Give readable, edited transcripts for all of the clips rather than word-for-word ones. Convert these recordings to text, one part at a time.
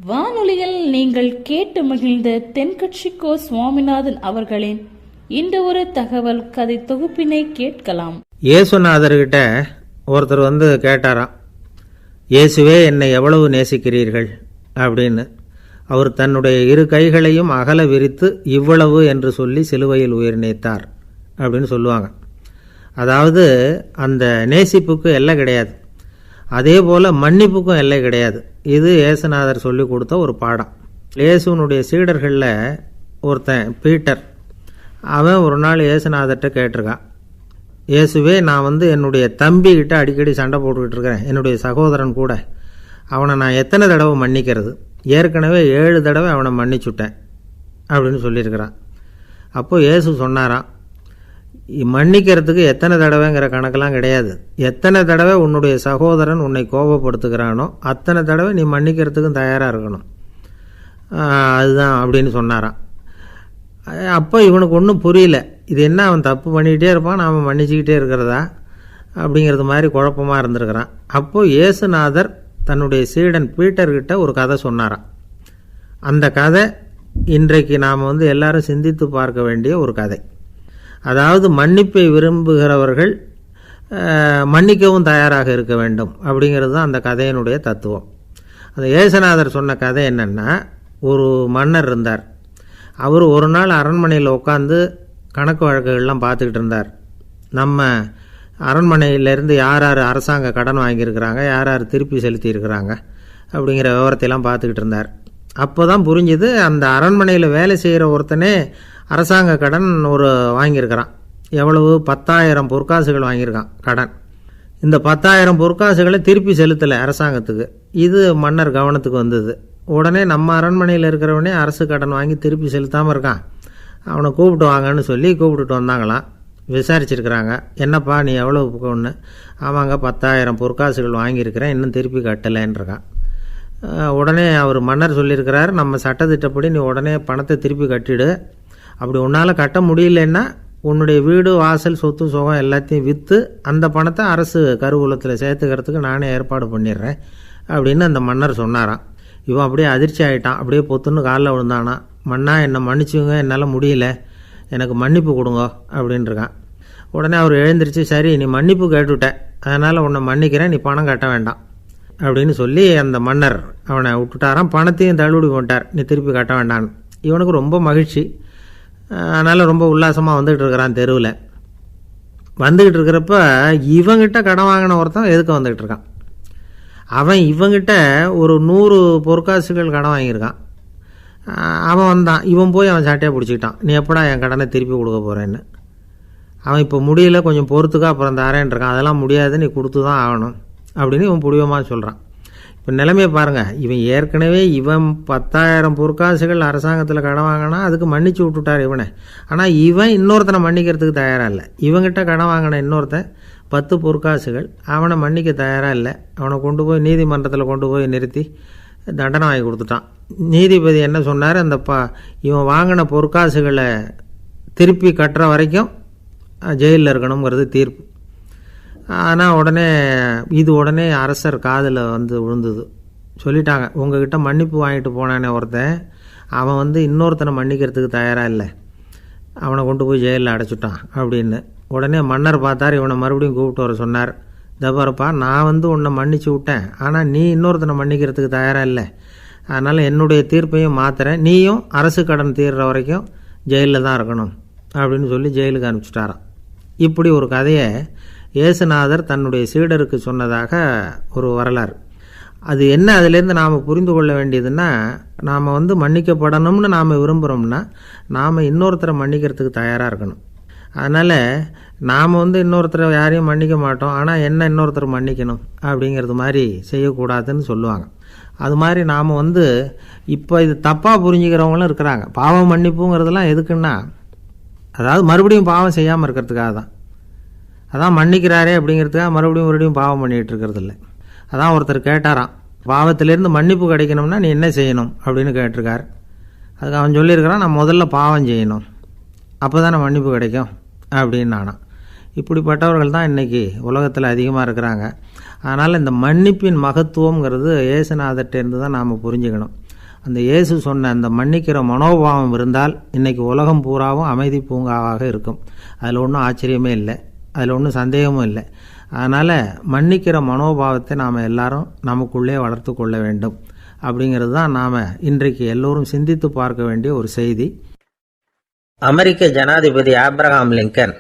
வானொலியில் நீங்கள் கேட்டு மகிழ்ந்த தென்கட்சிக்கோ சுவாமிநாதன் அவர்களின் இந்த ஒரு தகவல் கதை தொகுப்பினை கேட்கலாம். இயேசுநாதர்கிட்ட ஒருத்தர் கேட்டாராம், இயேசுவே என்னை எவ்வளவு நேசிக்கிறீர்கள் அப்படின்னு. அவர் தன்னுடைய இரு கைகளையும் அகல விரித்து இவ்வளவு என்று சொல்லி சிலுவையில் உயிர் நீத்தார் அப்படின்னு சொல்லுவாங்க. அதாவது அந்த நேசிப்புக்கு எல்லை கிடையாது, அதே போல் மன்னிப்புக்கும் எல்லை கிடையாது. இது இயேசுநாதர் சொல்லி கொடுத்த ஒரு பாடம். இயேசுனுடைய சீடர்களில் ஒருத்தன் பீட்டர், அவன் ஒரு நாள் இயேசுநாதர்கிட்ட கேட்டிருக்கான், இயேசுவே நான் என்னுடைய தம்பிக்கிட்ட அடிக்கடி சண்டை போட்டுக்கிட்டு இருக்கிறேன், என்னுடைய சகோதரன் கூட. அவனை நான் எத்தனை தடவை மன்னிக்கிறது? ஏற்கனவே 7 தடவை அவனை மன்னிச்சுட்டேன் அப்படின்னு சொல்லியிருக்கிறான். அப்போது இயேசு சொன்னாராம், மன்னிக்கிறதுக்கு எத்தனை தடவைங்கிற கணக்கெல்லாம் கிடையாது. எத்தனை தடவை உன்னுடைய சகோதரன் உன்னை கோபப்படுத்துகிறானோ அத்தனை தடவை நீ மன்னிக்கிறதுக்கும் தயாராக இருக்கணும், அதுதான் அப்படின்னு சொன்னாராம். அப்போ இவனுக்கு ஒன்றும் புரியல, இது என்ன அவன் தப்பு பண்ணிக்கிட்டே இருப்பான், நாம் மன்னிச்சுக்கிட்டே இருக்கிறதா அப்படிங்கிறது மாதிரி குழப்பமாக இருந்திருக்கிறான். அப்போது இயேசுநாதர் தன்னுடைய சீடன் பீட்டர்கிட்ட ஒரு கதை சொன்னாராம். அந்த கதை இன்றைக்கு நாம் எல்லாரும் சிந்தித்து பார்க்க வேண்டிய ஒரு கதை. அதாவது மன்னிப்பை விரும்புகிறவர்கள் மன்னிக்கவும் தயாராக இருக்க வேண்டும் அப்படிங்கிறது தான் அந்த கதையினுடைய தத்துவம். அந்த இயேசுநாதர் சொன்ன கதை என்னென்னா, ஒரு மன்னர் இருந்தார். அவர் ஒரு நாள் அரண்மனையில் உட்காந்து கணக்கு வழக்குகள்லாம் பார்த்துக்கிட்டு இருந்தார். நம்ம அரண்மனையிலேருந்து யார் யார் அரசாங்க கடன் வாங்கியிருக்கிறாங்க, யார் யார் திருப்பி செலுத்தியிருக்கிறாங்க அப்படிங்கிற விவரத்தையெல்லாம் பார்த்துக்கிட்டு இருந்தார். அப்போ தான் புரிஞ்சுது, அந்த அரண்மனையில் வேலை செய்கிற ஒருத்தனே அரசாங்க கடன் வாங்கியிருக்கிறான். எவ்வளவு? 10,000 பொற்காசுகள் வாங்கியிருக்கான் கடன். இந்த 10,000 பொற்காசுகளை திருப்பி செலுத்தலை அரசாங்கத்துக்கு. இது மன்னர் கவனத்துக்கு வந்தது. உடனே நம்ம அரண்மனையில் இருக்கிறவனே அரசு கடன் வாங்கி திருப்பி செலுத்தாமல் இருக்கான், அவனை கூப்பிட்டு வாங்கன்னு சொல்லி கூப்பிட்டுட்டு வந்தாங்களாம். விசாரிச்சிருக்கிறாங்க, என்னப்பா நீ எவ்வளோ ஒன்று? ஆமாங்க 10,000 பொற்காசுகள் வாங்கியிருக்கிறேன், இன்னும் திருப்பி கட்டலைன்றிருக்கான். உடனே அவர் மன்னர் சொல்லியிருக்கிறார், நம்ம சட்டத்திட்டப்படி நீ உடனே பணத்தை திருப்பி கட்டிடு. அப்படி உன்னால் கட்ட முடியலன்னா உன்னுடைய வீடு வாசல் சொத்து சுகம் எல்லாத்தையும் விற்று அந்த பணத்தை அரசு கருவூலத்தில் சேர்த்துக்கிறதுக்கு நானே ஏற்பாடு பண்ணிடுறேன் அப்படின்னு அந்த மன்னர் சொன்னாராம். இவன் அப்படியே அதிர்ச்சி ஆகிட்டான், அப்படியே பொத்துன்னு காலில் விழுந்தானா. மன்னா என்னை மன்னிச்சுங்க, என்னால் முடியல, எனக்கு மன்னிப்பு கொடுங்க அப்படின்ட்டுருக்கான். உடனே அவர் எழுந்திரிச்சு, சரி நீ மன்னிப்பு கேட்டுவிட்ட, அதனால் உன்னை மன்னிக்கிறேன், நீ பணம் கட்ட வேண்டாம் அப்படின்னு சொல்லி அந்த மன்னர் அவனை விட்டுட்டாராம். பணத்தையும் தள்ளுபடி போட்டார், நீ திருப்பி கட்ட வேண்டான்னு. இவனுக்கு ரொம்ப மகிழ்ச்சி, அதனால் ரொம்ப உல்லாசமாக வந்துக்கிட்டு இருக்கிறான். தெருவில் வந்துக்கிட்டு இருக்கிறப்ப இவங்கிட்ட கடன் வாங்கின ஒருத்தன் எதுக்கு வந்துக்கிட்டு இருக்கான். அவன் இவங்கிட்ட ஒரு 100 பொற்காசுகள் கடன் வாங்கியிருக்கான். அவன் வந்தான், இவன் போய் அவன் சாட்டையாக பிடிச்சிக்கிட்டான், நீ எப்படா என் கடனை திருப்பி கொடுக்க போகிறேன்னு. அவன் இப்போ முடியல, கொஞ்சம் பொறுத்துக்கா, அப்புறம் தரேன் இருக்கான். அதெல்லாம் முடியாது, நீ கொடுத்து தான் ஆகணும் அப்படின்னு இவன் புடிவமாக சொல்கிறான். இப்போ நிலைமையை பாருங்கள், இவன் ஏற்கனவே 10,000 பொற்காசுகள் அரசாங்கத்தில் கடன் வாங்கினா அதுக்கு மன்னிச்சு விட்டுட்டார் இவனை. ஆனால் இவன் இன்னொருத்தனை மன்னிக்கிறதுக்கு தயாராக இல்லை. இவங்கிட்ட கடன் வாங்கின இன்னொருத்தன் 10 பொற்காசுகள், அவனை மன்னிக்க தயாராக இல்லை. அவனை கொண்டு போய் நீதிமன்றத்தில் கொண்டு போய் நிறுத்தி தண்டனை வாங்கி கொடுத்துட்டான். நீதிபதி என்ன சொன்னார், அந்த இவன் வாங்கின பொற்காசுகளை திருப்பி கட்டுற வரைக்கும் ஜெயிலில் இருக்கணுங்கிறது தீர்ப்பு. ஆனால் உடனே அரசர் காதில் விழுந்தது. சொல்லிட்டாங்க, உங்ககிட்ட மன்னிப்பு வாங்கிட்டு போனானே ஒருத்தன், அவன் இன்னொருத்தனை மன்னிக்கிறதுக்கு தயாராக இல்லை, அவனை கொண்டு போய் ஜெயிலில் அடைச்சிட்டான் அப்படின்னு. உடனே மன்னர் பார்த்தார், இவனை மறுபடியும் கூப்பிட்டு வர சொன்னார். தபாரப்பா, நான் உன்னை மன்னிச்சு விட்டேன், ஆனால் நீ இன்னொருத்தனை மன்னிக்கிறதுக்கு தயாராக இல்லை, அதனால் என்னுடைய தீர்ப்பையும் மாற்றுறேன், நீயும் அரசு கடன் தீர்ற வரைக்கும் ஜெயிலில் தான் இருக்கணும் அப்படின்னு சொல்லி ஜெயிலுக்கு அனுப்பிச்சிட்டாராம். இப்படி ஒரு கதையை இயேசுநாதர் தன்னுடைய சீடருக்கு சொன்னதாக ஒரு வரலாறு. அது என்ன, அதிலேருந்து நாம் புரிந்து கொள்ள வேண்டியதுன்னா, நாம் மன்னிக்கப்படணும்னு நாம் விரும்புகிறோம்னா நாம் இன்னொருத்தரை மன்னிக்கிறதுக்கு தயாராக இருக்கணும். அதனால் நாம் இன்னொருத்தரை யாரையும் மன்னிக்க மாட்டோம், ஆனால் என்ன இன்னொருத்தர் மன்னிக்கணும் அப்படிங்கிறது மாதிரி செய்யக்கூடாதுன்னு சொல்லுவாங்க. அது மாதிரி நாம் இப்போ இது தப்பாக புரிஞ்சுக்கிறவங்களும் இருக்கிறாங்க. பாவம் மன்னிப்புங்கிறதுலாம் எதுக்குன்னா, அதாவது மறுபடியும் பாவம் செய்யாமல் இருக்கிறதுக்காக தான். அதான் மன்னிக்கிறாரே அப்படிங்கிறதுக்காக மறுபடியும் பாவம் பண்ணிகிட்டு இருக்கிறது இல்லை. அதான் ஒருத்தர் கேட்டாராம், பாவத்திலேருந்து மன்னிப்பு கிடைக்கணும்னா நீ என்ன செய்யணும் அப்படின்னு கேட்டிருக்கார். அதுக்கு அவன் சொல்லியிருக்கிறான், நான் முதல்ல பாவம் செய்யணும், அப்போ தானே மன்னிப்பு கிடைக்கும் அப்படின்னு நானாம். இப்படிப்பட்டவர்கள் தான் இன்றைக்கி உலகத்தில் அதிகமாக இருக்கிறாங்க. அதனால் இந்த மன்னிப்பின் மகத்துவங்கிறது இயேசுநாதர்கிட்டேருந்து தான் நாம் புரிஞ்சுக்கணும். அந்த இயேசு சொன்ன அந்த மன்னிக்கிற மனோபாவம் இருந்தால் இன்னைக்கு உலகம் பூராவும் அமைதி பூங்காவாக இருக்கும். அதில் ஒன்றும் ஆச்சரியமே இல்லை, அதில் ஒன்றும் சந்தேகமும் இல்லை. அதனால் மன்னிக்கிற மனோபாவத்தை நாம் எல்லாரும் நமக்குள்ளே வளர்த்து கொள்ள வேண்டும் அப்படிங்கிறது தான் நாம் இன்றைக்கு எல்லோரும் சிந்தித்து பார்க்க வேண்டிய ஒரு செய்தி. அமெரிக்க ஜனாதிபதி ஆப்ரஹாம் லிங்கன்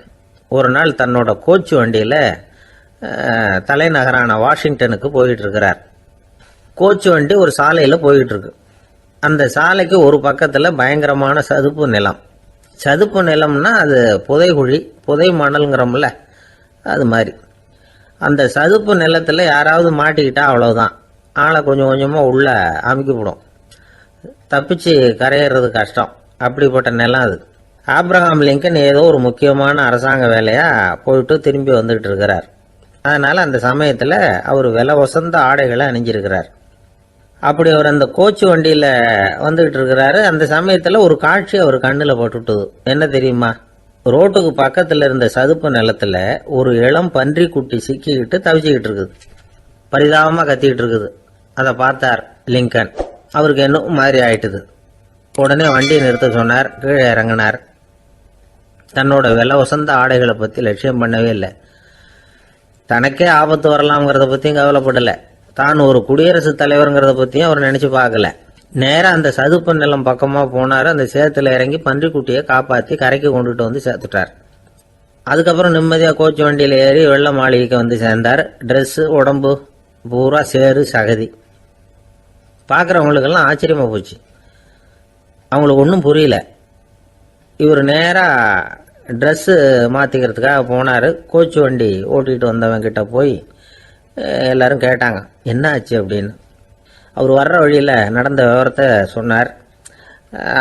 ஒரு நாள் தன்னோட கோச்சு வண்டியில் தலைநகரான வாஷிங்டனுக்கு போயிட்டு இருக்கிறார். கோச்சு வண்டி ஒரு சாலையில் போயிட்டு இருக்கு. அந்த சாலைக்கு ஒரு பக்கத்தில் பயங்கரமான சதுப்பு நிலம். சதுப்பு நிலம்னா அது புதைகுழி, புதை மணல்ங்கிறோம்ல, அது மாதிரி. அந்த சதுப்பு நிலத்தில் யாராவது மாட்டிக்கிட்டா அவ்வளோதான், ஆளை கொஞ்சம் கொஞ்சமாக உள்ள அமுக்கிவிடும், தப்பிச்சு கரையிறது கஷ்டம். அப்படிப்பட்ட நிலம் அது. ஆப்ரஹாம் லிங்கன் ஏதோ ஒரு முக்கியமான அரசாங்க வேலையாக போயிட்டு திரும்பி வந்துகிட்டு இருக்கிறார். அதனால் அந்த சமயத்தில் அவர் விலை உசந்த ஆடைகளை அணிஞ்சிருக்கிறார். அப்படி அவர் அந்த கோச்சு வண்டியில் வந்துகிட்டு இருக்கிறாரு. அந்த சமயத்தில் ஒரு காட்சி அவர் கண்ணில் பட்டுட்டுது. என்ன தெரியுமா? ரோட்டுக்கு பக்கத்தில் இருந்த சதுப்பு நிலத்தில் ஒரு இளம் பன்றி குட்டி சிக்கிக்கிட்டு தவிச்சிக்கிட்டு இருக்குது, பரிதாபமாக கத்திக்கிட்டு இருக்குது. அதை பார்த்தார் லிங்கன். அவருக்கு என்ன மாதிரி ஆயிட்டுது. உடனே வண்டியை நிறுத்த சொன்னார், கீழே இறங்கினார். தன்னோட விலை உசந்த ஆடைகளை பற்றி லட்சியம் பண்ணவே இல்லை. தனக்கே ஆபத்து வரலாம்ங்கிறத பற்றியும் கவலைப்படலை. தான் ஒரு குடியரசுத் தலைவருங்கிறத பற்றியும் அவர் நினச்சி பார்க்கல. நேராக அந்த சதுப்பு நிலம் பக்கமாக போனார். அந்த சேத்துல இறங்கி பன்றிக்குட்டியை காப்பாற்றி கரைக்கு கொண்டுட்டு வந்து சேர்த்துட்டார். அதுக்கப்புறம் நிம்மதியாக கோச்சு வண்டியில் ஏறி வெள்ள மாளிகைக்கு வந்து சேர்ந்தார். ட்ரெஸ்ஸு, உடம்பு பூரா சேறு சகதி. பார்க்குறவங்களுக்கெல்லாம் ஆச்சரியமாக போச்சு. அவங்களுக்கு ஒன்றும் புரியல. இவர் நேராக ட்ரெஸ்ஸு மாற்றிக்கிறதுக்காக போனார். கோச்சு வண்டி ஓட்டிகிட்டு வந்தவங்கிட்ட போய் எல்லாரும் கேட்டாங்க, என்ன ஆச்சு அப்படின்னு. அவர் வர்ற வழியில் நடந்த விவரத்தை சொன்னார்.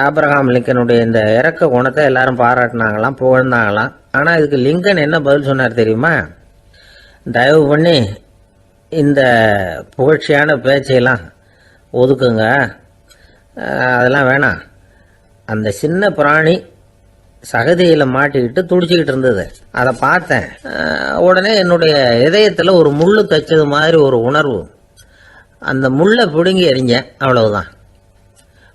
ஆப்ரஹாம் லிங்கனுடைய இந்த இறக்க குணத்தை எல்லாரும் பாராட்டினாங்களாம், புகழ்ந்தாங்களாம். ஆனால் இதுக்கு லிங்கன் என்ன பதில் சொன்னார் தெரியுமா? தயவு பண்ணி இந்த புகழ்ச்சியான பேச்சையெல்லாம் ஒதுக்குங்க, அதெல்லாம் வேணாம். அந்த சின்ன பிராணி சகதியில் மாட்டிக்கிட்டு துடிச்சிக்கிட்டு இருந்தது, அதை பார்த்தேன். உடனே என்னுடைய இதயத்தில் ஒரு முள்ளு தைச்சது மாதிரி ஒரு உணர்வு. அந்த முள்ளை பிடுங்கி எறிஞ்சேன், அவ்வளவுதான்.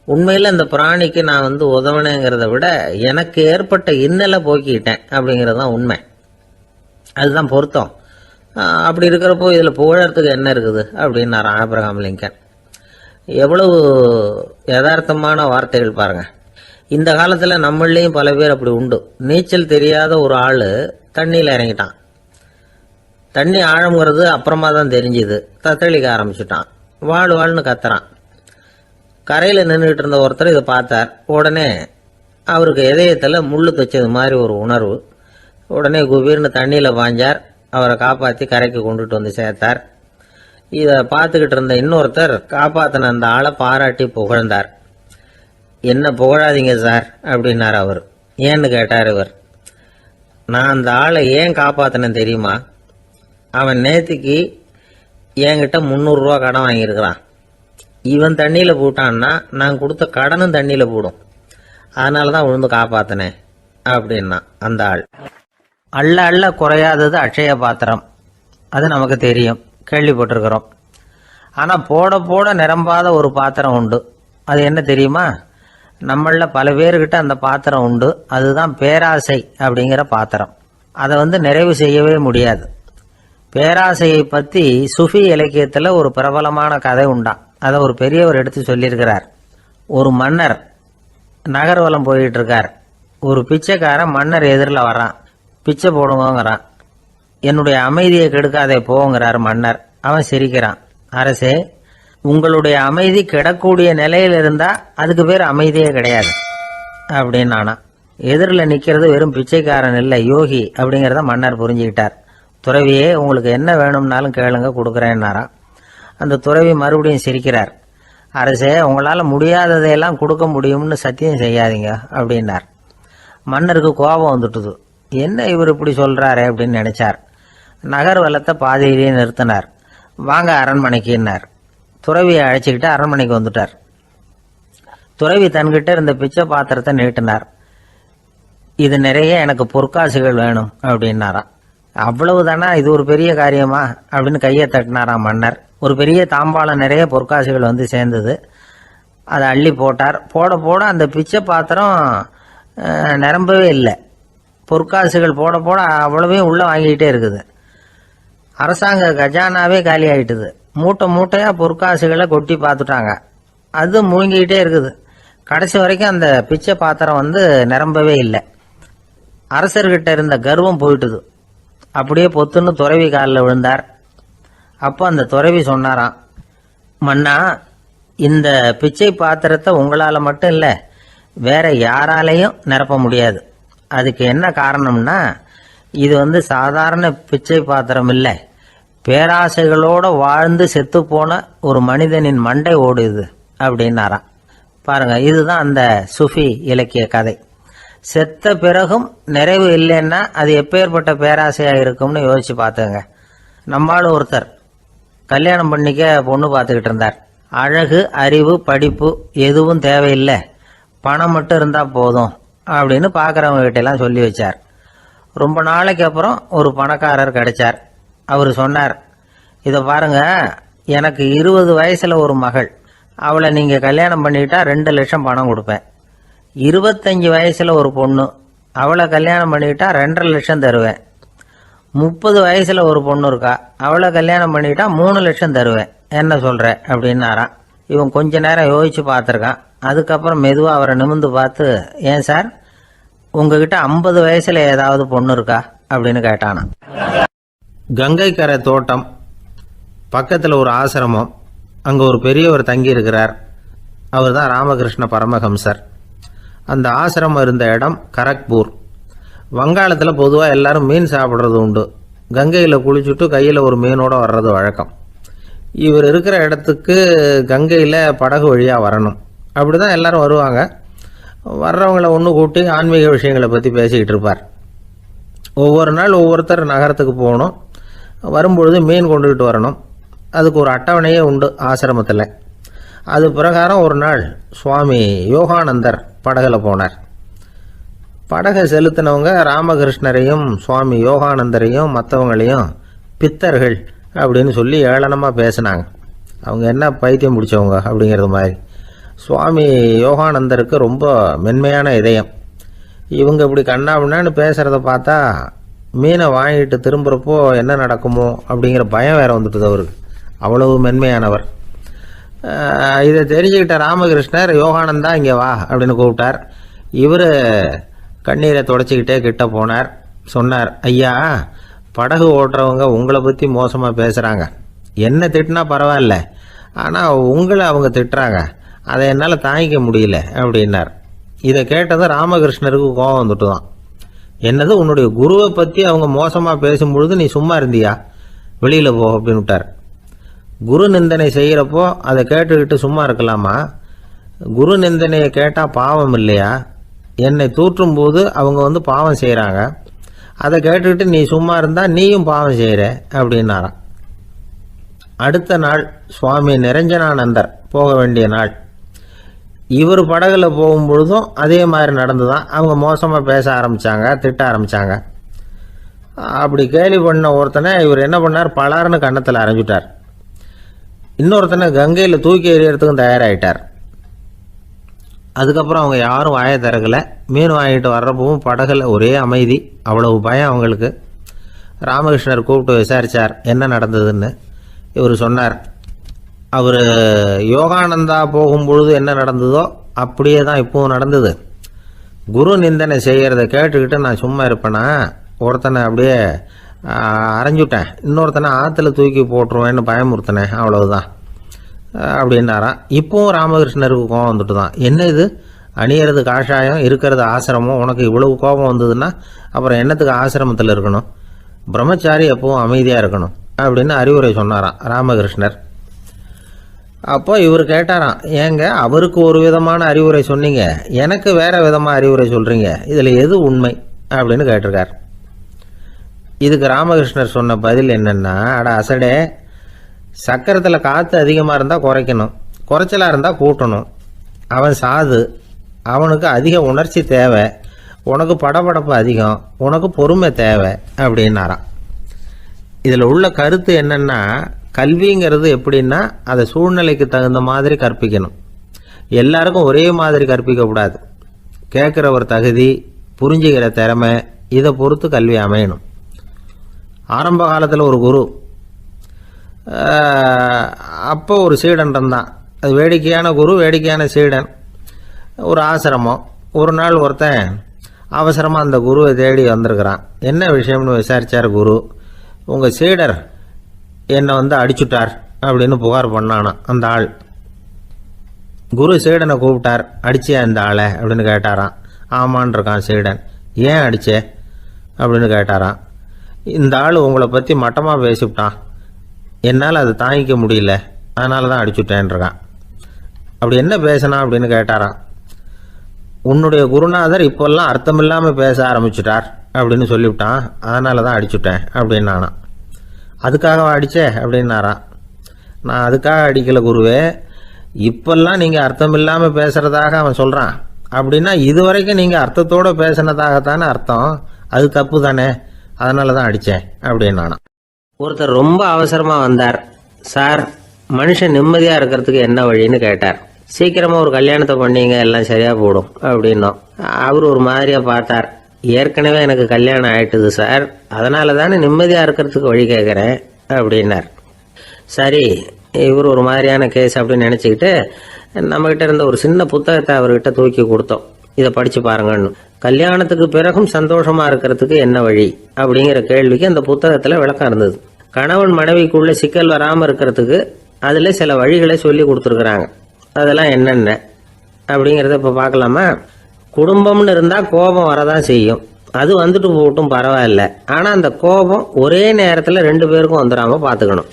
உண்மையில் அந்த பிராணிக்கு நான் உதவினேங்கிறத விட எனக்கு ஏற்பட்ட இன்னலை போக்கிக்கிட்டேன் அப்படிங்கிறது தான் உண்மை. அதுதான் பொருத்தம். அப்படி இருக்கிறப்போ இதில் புகழறதுக்கு என்ன இருக்குது அப்படின்னாரு ஆப்ரஹாம் லிங்கன். எவ்வளவு யதார்த்தமான வார்த்தைகள் பாருங்க. இந்த காலத்தில் நம்மளையும் பல பேர் அப்படி உண்டு. நீச்சல் தெரியாத ஒரு ஆள் தண்ணியில் இறங்கிட்டான். தண்ணி ஆழம்ங்கிறது அப்புறமா தான் தெரிஞ்சுது. தத்தளிக்க ஆரம்பிச்சுட்டான். வாழ்னு கத்துறான். கரையில் நின்றுட்டு இருந்த ஒருத்தர் இதை பார்த்தார். உடனே அவருக்கு இதயத்தில் முள்ளு தைச்சது மாதிரி ஒரு உணர்வு. உடனே குபீர்னு தண்ணியில் பாஞ்சார். அவரை காப்பாற்றி கரைக்கு கொண்டுட்டு வந்து சேர்த்தார். இதை பார்த்துக்கிட்டு இருந்த இன்னொருத்தர் காப்பாற்றின அந்த ஆளை பாராட்டி புகழ்ந்தார். என்ன புகழாதீங்க சார் அப்படின்னார் அவர். ஏன்னு கேட்டார் இவர். நான் அந்த ஆளை ஏன் காப்பாற்றினேன் தெரியுமா? அவன் நேற்றுக்கு என்கிட்ட 300 ரூபா கடன் வாங்கியிருக்கிறான். இவன் தண்ணியில் போட்டான்னா நான் கொடுத்த கடனும் தண்ணியில் போடும். அதனால தான் விழுந்து காப்பாற்றினேன் அப்படின்னா அந்த ஆள். அள்ள அள்ள குறையாதது அட்சய பாத்திரம், அது நமக்கு தெரியும், கேள்விப்பட்டிருக்கிறோம். ஆனால் போட போட நிரம்பாத ஒரு பாத்திரம் உண்டு. அது என்ன தெரியுமா? நம்மளில் பல பேர்கிட்ட அந்த பாத்திரம் உண்டு. அதுதான் பேராசை அப்படிங்கிற பாத்திரம். அதை நிறைவு செய்யவே முடியாது. பேராசையை பற்றி சுஃபி இலக்கியத்தில் ஒரு பிரபலமான கதை உண்டாம். அதை ஒரு பெரியவர் எடுத்து சொல்லியிருக்கிறார். ஒரு மன்னர் நகர்வலம் போயிட்டு இருக்கார். ஒரு பிச்சைக்காரன் மன்னர் எதிரில் வரான். பிச்சை போடுவோங்கிறான். என்னுடைய அமைதியை கெடுக்காதே போங்கிறார் மன்னர். அவன் சிரிக்கிறான். அரசே, உங்களுடைய அமைதி கிடக்கூடிய நிலையில் இருந்தா அதுக்கு பேர் அமைதியே கிடையாது அப்படின்னு நானா. எதிரில் நிற்கிறது வெறும் பிச்சைக்காரன் இல்லை, யோகி அப்படிங்கிறத மன்னர் புரிஞ்சுக்கிட்டார். துறவியே, உங்களுக்கு என்ன வேணும்னாலும் கேளுங்க, கொடுக்குறேன்னாராம். அந்த துறவி மறுபடியும் சிரிக்கிறார். அரசே, உங்களால் முடியாததையெல்லாம் கொடுக்க முடியும்னு சத்தியம் செய்யாதீங்க அப்படின்னார். மன்னருக்கு கோபம் வந்துட்டுது. என்ன இவர் இப்படி சொல்றாரு அப்படின்னு நினைச்சார். நகர் வலத்தை பாதியிலேயே நிறுத்தினார். வாங்க அரண்மனைக்குன்னார். துறவியை அழைச்சிக்கிட்டு அரண்மனைக்கு வந்துட்டார். துறவி தன்கிட்ட இருந்த பிச்சை பாத்திரத்தை நீட்டினார். இது நிறைய எனக்கு பொற்காசுகள் வேணும் அப்படின்னாராம். அவ்வளவுதானா, இது ஒரு பெரிய காரியமா அப்படின்னு கையை தட்டினாராம் மன்னர். ஒரு பெரிய தாம்பாளம் நிறைய பொற்காசுகள் சேர்ந்தது. அதை அள்ளி போட்டார். போட போட அந்த பிச்சை பாத்திரம் நிரம்பவே இல்லை. பொற்காசுகள் போட போட அவ்வளவையும் உள்ளே வாங்கிக்கிட்டே இருக்குது. அரசாங்க கஜானாவே காலி ஆகிட்டுது. மூட்டை மூட்டையாக பொற்காசுகளை கொட்டி பார்த்துட்டாங்க. அது முழுங்கிக்கிட்டே இருக்குது. கடைசி வரைக்கும் அந்த பிச்சை பாத்திரம் நிரம்பவே இல்லை. அரசர்கிட்ட இருந்த கர்வம் போயிட்டுது. அப்படியே பொத்துன்னு துறவி காலில் விழுந்தார். அப்போ அந்த துறவி சொன்னாராம், மன்னா, இந்த பிச்சை பாத்திரத்தை உங்களால் மட்டும் இல்லை, வேற யாராலையும் நிரப்ப முடியாது. அதுக்கு என்ன காரணம்னா, இது சாதாரண பிச்சை பாத்திரம் இல்லை, பேராசைகளோடு வாழ்ந்து செத்து போன ஒரு மனிதனின் மண்டை ஓடுது அப்படின்னாராம். பாருங்க, இதுதான் அந்த சுஃபி இலக்கிய கதை. செத்த பிறகும் நிறைவு இல்லைன்னா அது எப்பேற்பட்ட பேராசையாக இருக்கும்னு யோசிச்சு பார்த்துங்க. நம்மளும் ஒருத்தர் கல்யாணம் பண்ணிக்க பொண்ணு பார்த்துக்கிட்டு இருந்தார். அழகு, அறிவு, படிப்பு எதுவும் தேவையில்லை, பணம் மட்டும் இருந்தால் போதும் அப்படின்னு பார்க்குறவங்க கிட்டெல்லாம் சொல்லி வச்சார். ரொம்ப நாளைக்கு அப்புறம் ஒரு பணக்காரர் கிடைச்சார். அவர் சொன்னார், இதை பாருங்க, எனக்கு 20 வயசுல ஒரு மகள், அவளை நீங்கள் கல்யாணம் பண்ணிக்கிட்டா 2 லட்சம் பணம் கொடுப்பேன். 25 வயசுல ஒரு பொண்ணு, அவளை கல்யாணம் பண்ணிக்கிட்டா 2.5 லட்சம் தருவேன். 30 வயசுல ஒரு பொண்ணு இருக்கா, அவளை கல்யாணம் பண்ணிக்கிட்டா 3 லட்சம் தருவேன். என்ன சொல்ற அப்படின்னாராம். இவன் கொஞ்ச நேரம் யோசிச்சு பார்த்துருக்கான். அதுக்கப்புறம் மெதுவாக அவரை நிமிர்ந்து பார்த்து, ஏன் சார், உங்ககிட்ட 50 வயசுல ஏதாவது பொண்ணு இருக்கா அப்படின்னு கேட்டானா. கங்கை கரை தோட்டம் பக்கத்தில் ஒரு ஆசிரமம். அங்கே ஒரு பெரியவர் தங்கி இருக்கிறார். அவர் தான் ராமகிருஷ்ண பரமஹம்சர். அந்த ஆசிரமம் இருந்த இடம் கரக்பூர். வங்காளத்தில் பொதுவாக எல்லாரும் மீன் சாப்பிட்றது உண்டு. கங்கையில் குளிச்சுட்டு கையில் ஒரு மீனோடு வர்றது வழக்கம். இவர் இருக்கிற இடத்துக்கு கங்கையில் படகு வழியாக வரணும். அப்படி தான் எல்லாரும் வருவாங்க. வர்றவங்கள ஒன்று கூட்டி ஆன்மீக விஷயங்களை பற்றி பேசிக்கிட்டு இருப்பார். ஒவ்வொரு நாள் ஒவ்வொருத்தர் நகரத்துக்கு போகணும். வரும்பொழுது மீன் கொண்டுகிட்டு வரணும். அதுக்கு ஒரு அட்டவணையே உண்டு ஆசிரமத்தில். அது பிரகாரம் ஒரு நாள் சுவாமி யோகானந்தர் படகில் போனார். படகை செலுத்தினவங்க ராமகிருஷ்ணரையும் சுவாமி யோகானந்தரையும் மற்றவங்களையும் பித்தர்கள் அப்படின்னு சொல்லி ஏளனமாக பேசினாங்க. அவங்க என்ன பைத்தியம் பிடிச்சவங்க அப்படிங்கிறது மாதிரி. சுவாமி யோகானந்தருக்கு ரொம்ப மென்மையான இதயம். இவங்க இப்படி கண்ணாபின்னான்னு பேசுகிறத பார்த்தா மீனை வாங்கிட்டு திரும்புகிறப்போ என்ன நடக்குமோ அப்படிங்கிற பயம் வேற வந்துட்டுது அவருக்கு. அவ்வளவு மென்மையானவர். இதை தெரிஞ்சுக்கிட்ட ராமகிருஷ்ணர், யோகானந்தா இங்கே வா அப்படின்னு கூப்பிட்டார். இவர் கண்ணீரை தொடச்சிக்கிட்டே கிட்ட போனார். சொன்னார், ஐயா, படகு ஓட்டுறவங்க உங்களை பற்றி மோசமாக பேசுகிறாங்க. என்ன திட்டினா பரவாயில்ல, ஆனால் உங்களை அவங்க திட்டுறாங்க, அதை என்னால் தாங்கிக்க முடியல அப்படின்னார். இதை கேட்டதும் ராமகிருஷ்ணருக்கு கோபம் வந்துட்டு தான். என்னது, உன்னுடைய குருவை பற்றி அவங்க மோசமாக பேசும்பொழுது நீ சும்மா இருந்தியா, வெளியில் போ அப்படின்னு விட்டார். குரு நிந்தனை செய்கிறப்போ அதை கேட்டுக்கிட்டு சும்மா இருக்கலாமா? குரு நிந்தனையை கேட்டால் பாவம் இல்லையா? என்னை தூற்றும் போது அவங்க பாவம் செய்கிறாங்க, அதை கேட்டுக்கிட்டு நீ சும்மா இருந்தால் நீயும் பாவம் செய்கிற அப்படின்னாராம். அடுத்த நாள் சுவாமி நிரஞ்சனானந்தர் போக வேண்டிய நாள். இவர் படகுல போகும்பொழுதும் அதே மாதிரி நடந்துதான். அவங்க மோசமாக பேச ஆரம்பித்தாங்க, திட்ட ஆரம்பித்தாங்க. அப்படி கேலி பண்ண ஒருத்தனை இவர் என்ன பண்ணார், பலார்னு கன்னத்தில் அரைஞ்சிட்டார். இன்னொருத்தனை கங்கையில் தூக்கி எறியறதுக்கும் தயாராகிட்டார். அதுக்கப்புறம் அவங்க யாரும் வாயை திறக்கலை. மீன் வாங்கிட்டு வர்றப்பவும் படகுல ஒரே அமைதி. அவ்வளவு பயம் அவங்களுக்கு. ராமகிருஷ்ணர் கூப்பிட்டு விசாரித்தார் என்ன நடந்ததுன்னு. இவர் சொன்னார், அவர் யோகானந்தா போகும்பொழுது என்ன நடந்ததோ அப்படியே தான் இப்பவும் நடந்தது. குரு நிந்தனை செய்கிறத கேட்டுக்கிட்டு நான் சும்மா இருப்பேனா, ஒருத்தனை அப்படியே அரைஞ்சுட்டேன், இன்னொருத்தனை ஆற்றுல தூக்கி போட்டுருவேன்னு பயமுறுத்தினேன், அவ்வளவுதான் அப்படின்னாராம். இப்போவும் ராமகிருஷ்ணருக்கு கோபம் வந்துட்டு தான். என்ன இது, அணியறது காஷாயம், இருக்கிறது ஆசிரமம், உனக்கு இவ்வளவு கோபம் வந்ததுன்னா அப்புறம் என்னத்துக்கு ஆசிரமத்தில் இருக்கணும், பிரம்மச்சாரி எப்பவும் அமைதியாக இருக்கணும் அப்படின்னு அறிவுரை சொன்னாராம் ராமகிருஷ்ணர். அப்போ இவர் கேட்டாராம், ஏங்க அவருக்கு ஒரு விதமான அறிவுரை சொன்னீங்க, எனக்கு வேற விதமாக அறிவுரை சொல்கிறீங்க, இதில் எது உண்மை அப்படின்னு கேட்டிருக்கார். இதுக்கு ராமகிருஷ்ணர் சொன்ன பதில் என்னன்னா, அட அசடே, சக்கரத்தில் காற்று அதிகமாக இருந்தால் குறைக்கணும், குறைச்சலாக இருந்தால் கூட்டணும். அவன் சாது, அவனுக்கு அதிக உணர்ச்சி தேவை, உனக்கு படபடப்பு அதிகம், உனக்கு பொறுமை தேவை அப்படின்னாராம். இதில் உள்ள கருத்து என்னன்னா, கல்விங்கிறது எப்படின்னா அதை சூழ்நிலைக்கு தகுந்த மாதிரி கற்பிக்கணும். எல்லாருக்கும் ஒரே மாதிரி கற்பிக்கக்கூடாது. கேட்குறவர் தகுதி, புரிஞ்சுக்கிற திறமை, இதை பொறுத்து கல்வி அமையணும். ஆரம்ப காலத்தில் ஒரு குரு, அப்போ ஒரு சீடன் இருந்தான். அது வேடிக்கையான குரு, வேடிக்கையான சீடன். ஒரு ஆசிரமம். ஒரு நாள் ஒருத்தன் அவசரமாக அந்த குருவை தேடி வந்திருக்கிறான். என்ன விஷயம்னு விசாரித்தார் குரு. உங்கள் சீடர் என்னை அடிச்சுட்டார் அப்படின்னு புகார் பண்ணானா அந்த ஆள். குரு சீடனை கூப்பிட்டார். அடிச்சியா இந்த ஆளை அப்படின்னு கேட்டாராம். ஆமான் இருக்கான் சீடன். ஏன் அடிச்சே அப்படின்னு கேட்டாராம். இந்த ஆள் உங்களை பற்றி மட்டமாக பேசிவிட்டான், என்னால் அதை தாங்கிக்க முடியல, அதனால தான் அடிச்சுட்டேன் இருக்கான். அப்படி என்ன பேசினா அப்படின்னு கேட்டாராம். உன்னுடைய குருநாதர் இப்போல்லாம் அர்த்தமில்லாமல் பேச ஆரம்பிச்சுட்டார் அப்படின்னு சொல்லிவிட்டான், அதனால தான் அடிச்சுட்டேன் அப்படின்னு நானா. அதுக்காக அடித்தே அப்படின்னாராம். நான் அதுக்காக அடிக்கலை குருவே, இப்பெல்லாம் நீங்கள் அர்த்தமில்லாமல் பேசுகிறதாக அவன் சொல்கிறான் அப்படின்னா இதுவரைக்கும் நீங்கள் அர்த்தத்தோடு பேசினதாகத்தானே அர்த்தம், அது தப்பு தானே, அதனால தான் அடித்தேன் அப்படின்னு நானா. ஒருத்தர் ரொம்ப அவசரமாக வந்தார். சார், மனுஷன் நிம்மதியாக இருக்கிறதுக்கு என்ன வழின்னு கேட்டார். சீக்கிரமாக ஒரு கல்யாணத்தை பண்ணீங்க, எல்லாம் சரியாக போடும் அப்படின்னோம். அவர் ஒரு மாதிரியாக பார்த்தார். ஏற்கனவே எனக்கு கல்யாணம் ஆயிட்டுது சார், அதனால தானே நிம்மதியாக இருக்கிறதுக்கு வழி கேட்குறேன் அப்படின்னார். சரி, இவர் ஒரு மாதிரியான கேஸ் அப்படின்னு நினச்சிக்கிட்டு நம்மகிட்ட இருந்த ஒரு சின்ன புத்தகத்தை அவர்கிட்ட தூக்கி கொடுத்தோம். இதை படித்து பாருங்கன்னு. கல்யாணத்துக்கு பிறகும் சந்தோஷமாக இருக்கிறதுக்கு என்ன வழி அப்படிங்கிற கேள்விக்கு அந்த புத்தகத்தில் விளக்கம் இருந்தது. கணவன் மனைவிக்குள்ள சிக்கல் வராமல் இருக்கிறதுக்கு அதில் சில வழிகளை சொல்லி கொடுத்துருக்குறாங்க. அதெல்லாம் என்னென்ன அப்படிங்கிறத இப்போ பார்க்கலாமா? குடும்பம்னு இருந்தால் கோபம் வரதான் செய்யும், அது வந்துட்டு போகட்டும் பரவாயில்ல. ஆனால் அந்த கோபம் ஒரே நேரத்தில் 2 பேருக்கும் வந்துடாமல் பார்த்துக்கணும்.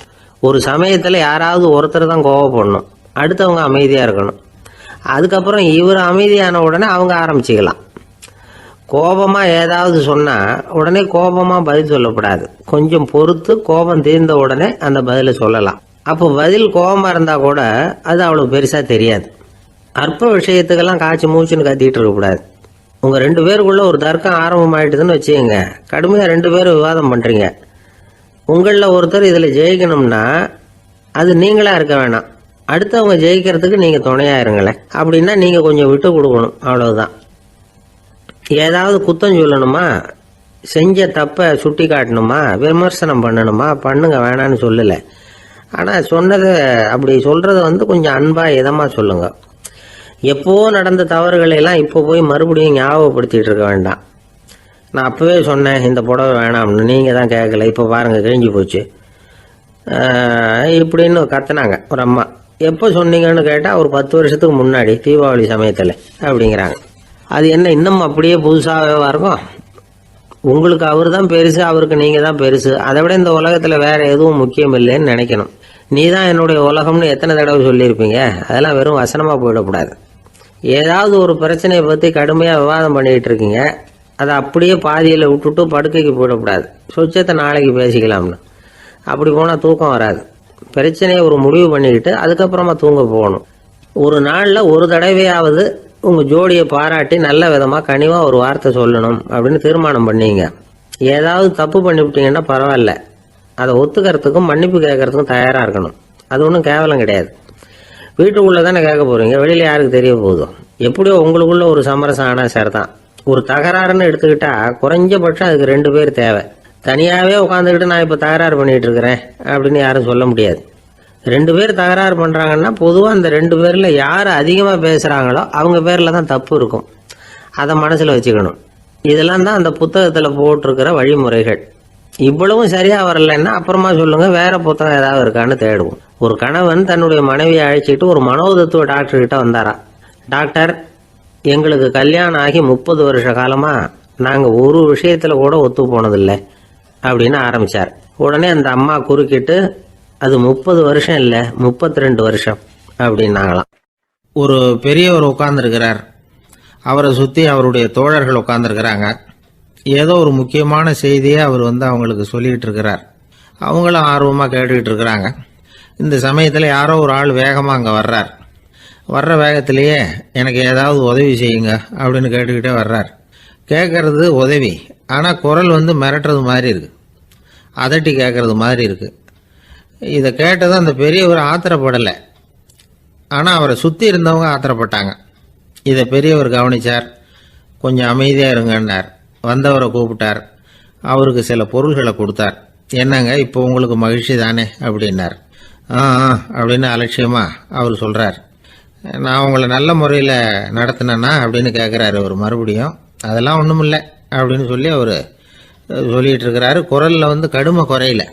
ஒரு சமயத்தில் யாராவது ஒருத்தர் தான் கோபப்படணும், அடுத்தவங்க அமைதியாக இருக்கணும். அதுக்கப்புறம் இவர் அமைதியான உடனே அவங்க ஆரம்பிச்சிக்கலாம். கோபமாக ஏதாவது சொன்னால் உடனே கோபமாக பதில் சொல்லக்கூடாது. கொஞ்சம் பொறுத்து கோபம் தீர்ந்த உடனே அந்த பதிலை சொல்லலாம். அப்போ பதில் கோபமாக இருந்தால் கூட அது அவ்வளோ பெருசாக தெரியாது. அற்ப விஷயத்துக்கெல்லாம் காய்ச்சி மூச்சுன்னு கத்திட்டு இருக்கக்கூடாது. உங்கள் 2 பேருக்குள்ள ஒரு தர்க்கம் ஆரம்பமாயிட்டுதுன்னு வச்சுக்கோங்க. கடுமையாக 2 பேரும் விவாதம் பண்ணுறீங்க. உங்களில் ஒருத்தர் இதில் ஜெயிக்கணும்னா அது நீங்களாக இருக்க வேணாம், அடுத்தவங்க ஜெயிக்கிறதுக்கு நீங்கள் துணையாக இருங்களேன். அப்படின்னா நீங்கள் கொஞ்சம் விட்டு கொடுக்கணும், அவ்வளவுதான். ஏதாவது குத்தம் சொல்லணுமா, செஞ்ச தப்பை சுட்டி காட்டணுமா, விமர்சனம் பண்ணணுமா, பண்ணுங்க, வேணான்னு சொல்லலை. ஆனால் சொன்னதை அப்படி சொல்கிறத கொஞ்சம் அன்பாக இதமாக சொல்லுங்கள். எப்போ நடந்த தவறுகளை எல்லாம் இப்போ போய் மறுபடியும் ஞாபகப்படுத்திகிட்டு இருக்க வேண்டாம். நான் அப்போவே சொன்னேன் இந்த புடவை வேணாம்னு, நீங்கள் தான் கேட்கல, இப்போ பாருங்கள் கிழிஞ்சு போச்சு இப்படின்னு கத்துனாங்க ஒரு அம்மா. எப்போ சொன்னீங்கன்னு கேட்டால் ஒரு 10 வருஷத்துக்கு முன்னாடி தீபாவளி சமயத்தில் அப்படிங்கிறாங்க. அது என்ன இன்னும் அப்படியே புதுசாகவே இருக்கும்? உங்களுக்கு அவர் தான் பெருசு, அவருக்கு நீங்கள் தான் பெருசு. அதை விட இந்த உலகத்தில் வேறு எதுவும் முக்கியம் இல்லைன்னு நினைக்கணும். நீ தான் என்னுடைய உலகம்னு எத்தனை தடவை சொல்லியிருப்பீங்க? அதெல்லாம் வெறும் வசனமாக போயிடக்கூடாது. ஏதாவது ஒரு பிரச்சனையை பற்றி கடுமையாக விவாதம் பண்ணிக்கிட்டு இருக்கீங்க, அதை அப்படியே பாதியில் விட்டுட்டு படுக்கைக்கு போயிடக்கூடாது. சொச்சத்தை நாளைக்கு பேசிக்கலாம்னு. அப்படி போனால் தூக்கம் வராது. பிரச்சனையை ஒரு முடிவு பண்ணிக்கிட்டு அதுக்கப்புறமா தூங்க போகணும். ஒரு நாளில் ஒரு தடவையாவது உங்கள் ஜோடியை பாராட்டி நல்ல விதமாக கனிவாக ஒரு வார்த்தை சொல்லணும் அப்படின்னு தீர்மானம் பண்ணீங்க. ஏதாவது தப்பு பண்ணிவிட்டீங்கன்னா பரவாயில்ல, அதை ஒத்துக்கிறதுக்கும் மன்னிப்பு கேட்கறதுக்கும் தயாராக இருக்கணும். அது ஒன்றும் கேவலம் கிடையாது. வீட்டுக்குள்ளே தானே கேட்க போகிறீங்க, வெளியில் யாருக்கு தெரிய போதும்? எப்படியோ உங்களுக்குள்ள ஒரு சமரசம் ஆனால் சார் தான். ஒரு தகராறுன்னு எடுத்துக்கிட்டா குறைஞ்சபட்சம் அதுக்கு 2 பேர் தேவை. தனியாகவே உட்காந்துக்கிட்டு நான் இப்போ தகராறு பண்ணிகிட்டு இருக்கிறேன் அப்படின்னு யாரும் சொல்ல முடியாது. 2 பேர் தகராறு பண்ணுறாங்கன்னா பொதுவாக அந்த 2 பேரில் யார் அதிகமாக பேசுகிறாங்களோ அவங்க பேரில் தான் தப்பு இருக்கும். அதை மனசில் வச்சுக்கணும். இதெல்லாம் தான் அந்த புத்தகத்தில் போட்டிருக்கிற வழிமுறைகள். இவ்வளவும் சரியாக வரலைன்னா அப்புறமா சொல்லுங்கள், வேறு புத்தகம் ஏதாவது இருக்கான்னு தேடுவோம். ஒரு கணவன் தன்னுடைய மனைவியை அழைச்சிட்டு ஒரு மனோதத்துவ டாக்டர்கிட்ட வந்தாரா. டாக்டர், எங்களுக்கு கல்யாணம் ஆகி 30 வருஷ காலமாக நாங்கள் ஒரு விஷயத்தில் கூட ஒத்து போனதில்லை அப்படின்னு ஆரம்பித்தார். உடனே அந்த அம்மா குறுக்கிட்டு, அது 30 வருஷம் இல்லை 32 வருஷம் அப்படின்னாங்களாம். ஒரு பெரியவர் உட்கார்ந்துருக்கிறார். அவரை சுற்றி அவருடைய தோழர்கள் உட்கார்ந்துருக்கிறாங்க. ஏதோ ஒரு முக்கியமான செய்தியை அவர் அவங்களுக்கு சொல்லிகிட்டு இருக்கிறார். அவங்களும் ஆர்வமாக கேட்டுக்கிட்டு இருக்கிறாங்க. இந்த சமயத்தில் யாரோ ஒரு ஆள் வேகமாக அங்கே வர்றார். வர்ற வேகத்திலேயே எனக்கு ஏதாவது உதவி செய்யுங்க அப்படின்னு கேட்டுக்கிட்டே வர்றார். கேட்கறது உதவி, ஆனால் குரல் மிரட்டுறது மாதிரி இருக்குது, அதட்டி கேட்கறது மாதிரி இருக்குது. இதை கேட்டதும் அந்த பெரியவர் ஆத்திரப்படலை. ஆனால் அவரை சுற்றி இருந்தவங்க ஆத்திரப்பட்டாங்க. இதை பெரியவர் கவனிச்சார். கொஞ்சம் அமைதியாக இருங்கன்னார். வந்தவரை கூப்பிட்டார். அவருக்கு சில பொருள்களை கொடுத்தார். என்னங்க இப்போ உங்களுக்கு மகிழ்ச்சி தானே அப்படின்னார். ஆ அப்படின்னு அலட்சியமாக அவர் சொல்கிறார். நான் உங்களை நல்ல முறையில் நடத்தினேன்னா அப்படின்னு கேட்குறாரு அவர் மறுபடியும். அதெல்லாம் ஒன்றும் இல்லை அப்படின்னு சொல்லி அவர் சொல்லிகிட்டு இருக்கிறாரு. குரலில் கடுமை குறையில.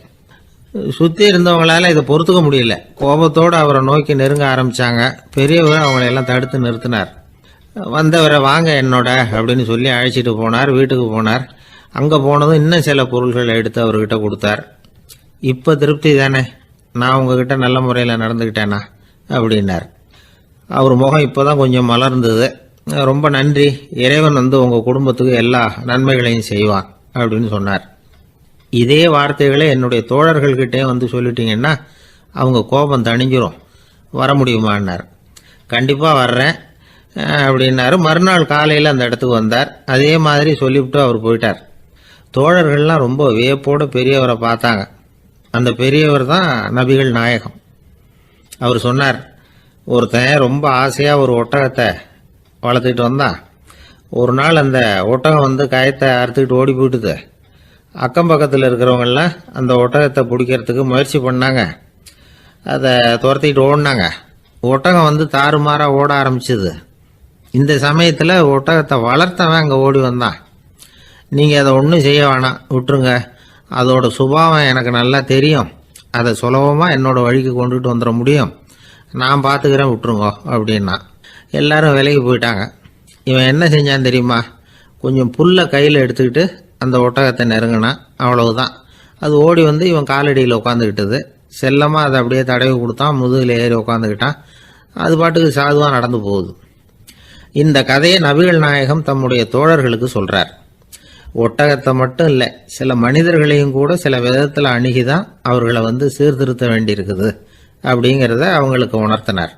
சுற்றி இருந்தவங்களால இதை பொறுத்துக்க முடியல. கோபத்தோடு அவரை நோக்கி நெருங்க ஆரம்பித்தாங்க. பெரியவர் அவங்களையெல்லாம் தடுத்து நிறுத்தினார். வந்தவரை வாங்க என்னோட அப்படின்னு சொல்லி அழைச்சிட்டு போனார். வீட்டுக்கு போனார். அங்கே போனதும் இன்னும் சில பொருள்களை எடுத்து அவர்கிட்ட கொடுத்தார். இப்போ திருப்தி தானே, நான் உங்ககிட்ட நல்ல முறையில் நடந்துக்கிட்டேனா அப்படின்னார். அவர் முகம் இப்போ தான் கொஞ்சம் மலர்ந்தது. ரொம்ப நன்றி, இறைவன் உங்கள் குடும்பத்துக்கு எல்லா நன்மைகளையும் செய்வான் அப்படின்னு சொன்னார். இதே வார்த்தைகளை என்னுடைய தோழர்கள்கிட்டே சொல்லிட்டீங்கன்னா அவங்க கோபம் தணிஞ்சிரும், வர முடியுமான்னார். கண்டிப்பாக வர்றேன் அப்படின்னாரு. மறுநாள் காலையில் அந்த இடத்துக்கு வந்தார். அதே மாதிரி சொல்லிவிட்டு அவர் போயிட்டார். தோழர்கள்லாம் ரொம்ப வியப்போடு பெரியவரை பார்த்தாங்க. அந்த பெரியவர் தான் நபிகள் நாயகம். அவர் சொன்னார், ஒருத்தன் ரொம்ப ஆசையாக ஒரு ஒட்டகத்தை வளர்த்துக்கிட்டு வந்தான். ஒரு நாள் அந்த ஒட்டகம் கயத்தை அறுத்துக்கிட்டு ஓடி போயிட்டுது. அக்கம் பக்கத்தில் இருக்கிறவங்கெல்லாம் அந்த ஒட்டகத்தை பிடிக்கிறதுக்கு முயற்சி பண்ணாங்க. அதை துரத்திக்கிட்டு ஓடினாங்க. ஒட்டகம் தாறுமாறாக ஓட ஆரம்பிச்சுது. இந்த சமயத்தில் ஒட்டகத்தை வளர்த்தவன் அங்கே ஓடி வந்தான். நீங்கள் அதை ஒன்றும் செய்ய வேணாம், விட்டுருங்க. அதோட சுபாவம் எனக்கு நல்லா தெரியும். அதை சுலபமாக என்னோட வழிக்கு கொண்டுட்டு வந்துட முடியும். நான் பார்த்துக்கிறேன், விட்டுருங்கோ அப்படின்னா. எல்லாரும் விலைக்கு போயிட்டாங்க. இவன் என்ன செஞ்சான் தெரியுமா? கொஞ்சம் புல்லை கையில் எடுத்துக்கிட்டு அந்த ஒட்டகத்தை நெருங்கினான். அவ்வளவுதான். அது ஓடி இவன் காலடியில் உட்காந்துக்கிட்டது. செல்லமாக அதை அப்படியே தடவி கொடுத்தான். முதுகில் ஏறி உட்காந்துக்கிட்டான். அது பாட்டுக்கு சாதுவாக நடந்து போகுது. இந்த கதையை நபிகள் நாயகம் தம்முடைய தோழர்களுக்கு சொல்கிறார். ஒட்டகத்தை மட்டும் இல்லை, சில மனிதர்களையும் கூட சில விதத்தில் அணுகிதான் அவர்களை சீர்திருத்த வேண்டியிருக்குது அப்படிங்கிறத அவங்களுக்கு உணர்த்தினார்.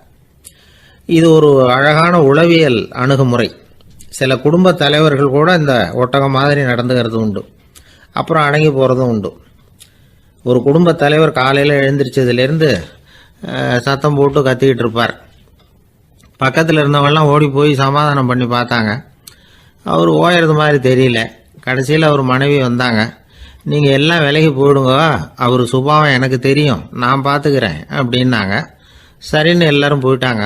இது ஒரு அழகான உளவியல் அணுகுமுறை. சில குடும்ப தலைவர்கள் கூட இந்த ஒட்டகம் மாதிரி நடந்துக்கிறது உண்டு. அப்புறம் அடங்கி போகிறதும் உண்டு. ஒரு குடும்ப தலைவர் காலையில் எழுந்திரிச்சதுலேருந்து சத்தம் போட்டு கத்திக்கிட்டு இருப்பார். பக்கத்தில் இருந்தவங்கெல்லாம் ஓடி போய் சமாதானம் பண்ணி பார்த்தாங்க. அவர் ஓயறது மாதிரி தெரியல. கடைசியில் அவர் மனைவி வந்தாங்க. நீங்கள் எல்லாம் விலகி போயிடுங்க, அவர் சுபாவம் எனக்கு தெரியும், நான் பார்த்துக்கிறேன் அப்படின்னாங்க. சரின்னு எல்லாரும் போயிட்டாங்க.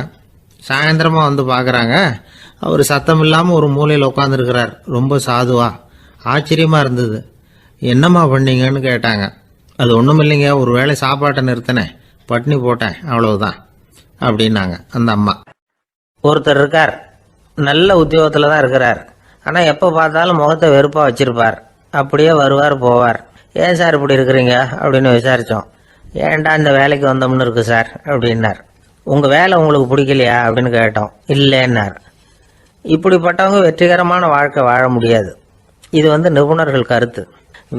சாயந்தரமாக பார்க்குறாங்க, அவர் சத்தம் இல்லாமல் ஒரு மூலையில் உட்காந்துருக்கிறார். ரொம்ப சாதுவா. ஆச்சரியமாக இருந்தது. என்னம்மா பண்ணீங்கன்னு கேட்டாங்க. அது ஒன்றும் இல்லைங்க, ஒரு வேளை சாப்பாட்டை நிறுத்தினேன், பட்னி போட்டேன், அவ்வளவுதான் அப்படின்னாங்க அந்த அம்மா. ஒருத்தர் இருக்கார், நல்ல உத்தியோகத்தில் தான் இருக்கிறார். ஆனால் எப்போ பார்த்தாலும் முகத்தை வெறுப்பாக வச்சிருப்பார். அப்படியே வருவார் போவார். ஏன் சார் இப்படி இருக்கிறீங்க அப்படின்னு விசாரித்தோம். ஏன்டா இந்த வேலைக்கு வந்தோம்னு இருக்கு சார் அப்படின்னார். உங்கள் வேலை உங்களுக்கு பிடிக்கலையா அப்படின்னு கேட்டோம். இல்லைன்னார். இப்படிப்பட்டவங்க வெற்றிகரமான வாழ்க்கை வாழ முடியாது. இது நிபுணர்கள் கருத்து.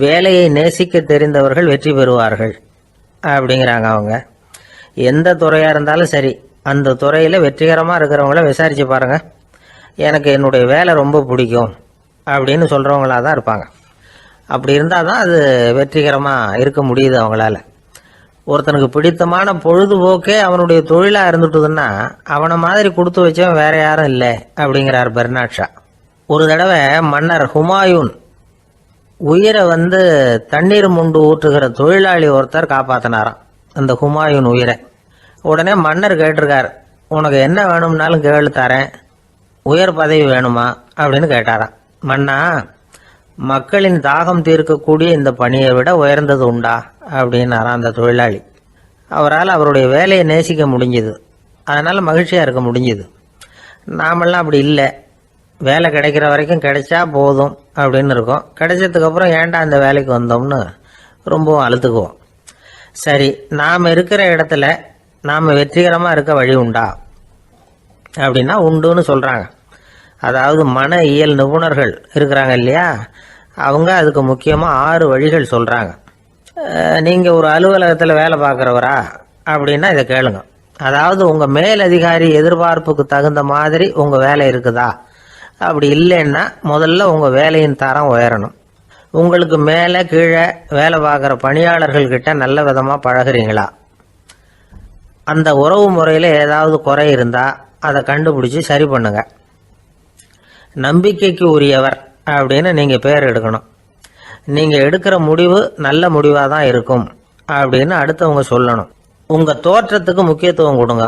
வேலையை நேசிக்க தெரிந்தவர்கள் வெற்றி பெறுவார்கள் அப்படிங்கிறாங்க அவங்க. எந்த துறையாக இருந்தாலும் சரி, அந்த துறையில் வெற்றிகரமாக இருக்கிறவங்கள விசாரித்து பாருங்கள். எனக்கு என்னுடைய வேலை ரொம்ப பிடிக்கும் அப்படின்னு சொல்கிறவங்களா தான் இருப்பாங்க. அப்படி இருந்தால் தான் அது வெற்றிகரமாக இருக்க முடியுது அவங்களால. ஒருத்தனுக்கு பிடித்தமான பொழுதுபோக்கே அவனுடைய தொழிலாக இருந்துட்டுதுன்னா அவனை மாதிரி கொடுத்து வச்சவன் வேற யாரும் இல்லை அப்படிங்கிறார் பெர்னாட் ஷா. ஒரு தடவை மன்னர் ஹுமாயூன் உயிரை தண்ணீர் முண்டு ஊற்றுகிற தொழிலாளி ஒருத்தர் காப்பாற்றினாராம் அந்த ஹுமாயூன் உயிரை. உடனே மன்னர் கேட்டிருக்கார், உனக்கு என்ன வேணும்னாலும் கேளு தரேன், உயர் பதவி வேணுமா அப்படின்னு கேட்டாராம். மன்னா, மக்களின் தாகம் தீர்க்கக்கூடிய இந்த பணியை விட உயர்ந்தது உண்டா அப்படின்னாராம் அந்த தொழிலாளி. அவரால் அவருடைய வேலையை நேசிக்க முடிஞ்சுது. அதனால் மகிழ்ச்சியாக இருக்க முடிஞ்சுது. நாமெல்லாம் அப்படி இல்லை. வேலை கிடைக்கிற வரைக்கும் கிடைச்சா போதும் அப்படின்னு இருக்கோம். கிடைச்சதுக்கப்புறம் ஏன்டா அந்த வேலைக்கு வந்தோம்னு ரொம்பவும் அழுத்துக்குவோம். சரி, நாம் இருக்கிற இடத்துல நாம் வெற்றிகரமாக இருக்க வழி உண்டா அப்படின்னா உண்டுன்னு சொல்கிறாங்க. அதாவது மன இயல் நிபுணர்கள் இருக்கிறாங்க இல்லையா, அவங்க அதுக்கு முக்கியமாக 6 வழிகள் சொல்கிறாங்க. நீங்கள் ஒரு அலுவலகத்தில் வேலை பார்க்குறவரா அப்படின்னா இதை கேளுங்க. அதாவது உங்கள் மேலதிகாரி எதிர்பார்ப்புக்கு தகுந்த மாதிரி உங்கள் வேலை இருக்குதா? அப்படி இல்லைன்னா முதல்ல உங்கள் வேலையின் தரம் உயரணும். உங்களுக்கு மேலே கீழே வேலை பார்க்குற பணியாளர்கள்கிட்ட நல்ல விதமாக பழகுறீங்களா? அந்த உறவு முறையில் ஏதாவது குறை இருந்தால் அதை கண்டுபிடிச்சி சரி பண்ணுங்க. நம்பிக்கைக்கு உரியவர் அப்படின்னு நீங்கள் பேர் எடுக்கணும். நீங்கள் எடுக்கிற முடிவு நல்ல முடிவாக தான் இருக்கும் அப்படின்னு அடுத்தவங்க சொல்லணும். உங்கள் தோற்றத்துக்கு முக்கியத்துவம் கொடுங்க.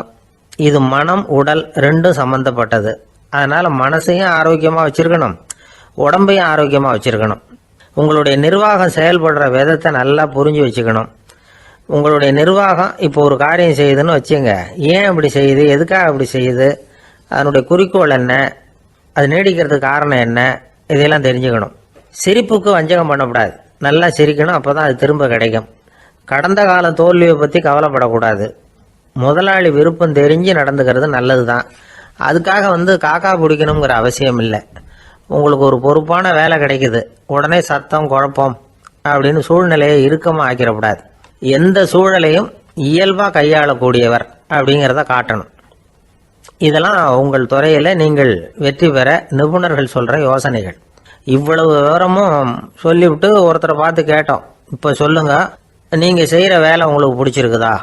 இது மனம் உடல் ரெண்டும் சம்மந்தப்பட்டது. அதனால் மனசையும் ஆரோக்கியமாக வச்சுருக்கணும், உடம்பையும் ஆரோக்கியமாக வச்சுருக்கணும். உங்களுடைய நிர்வாகம் செயல்படுற விதத்தை நல்லா புரிஞ்சு வச்சுக்கணும். உங்களுடைய நிர்வாகம் இப்போ ஒரு காரியம் செய்யுதுன்னு வச்சுங்க, ஏன் அப்படி செய்யுது, எதுக்காக அப்படி செய்யுது, அதனுடைய குறிக்கோள் என்ன, அது நீடிக்கிறதுக்கு காரணம் என்ன, இதையெல்லாம் தெரிஞ்சுக்கணும். சிரிப்புக்கு வஞ்சகம் பண்ணக்கூடாது. நல்லா சிரிக்கணும், அப்போ தான் அது திரும்ப கிடைக்கும். கடந்த கால தோல்வியை பற்றி கவலைப்படக்கூடாது. முதலாளி விருப்பம் தெரிஞ்சு நடந்துக்கிறது நல்லது தான். அதுக்காக காக்கா பிடிக்கணுங்கிற அவசியம் இல்லை. உங்களுக்கு ஒரு பொறுப்பான வேலை கிடைக்குது, உடனே சத்தம் குழப்பம் அப்படின்னு சூழ்நிலையை இறுக்கமாக ஆக்கிடக்கூடாது. எந்த சூழலையும் இயல்பாக கையாளக்கூடியவர் அப்படிங்கிறத காட்டணும். இதெல்லாம் உங்கள் துறையில் நீங்கள் வெற்றி பெற நிபுணர்கள் சொல்கிற யோசனைகள். இவ்வளவு விவரமும் சொல்லிவிட்டு ஒருத்தரை பார்த்து கேட்டோம், இப்போ சொல்லுங்க, நீங்கள் செய்கிற வேலை உங்களுக்கு பிடிச்சிருக்குதா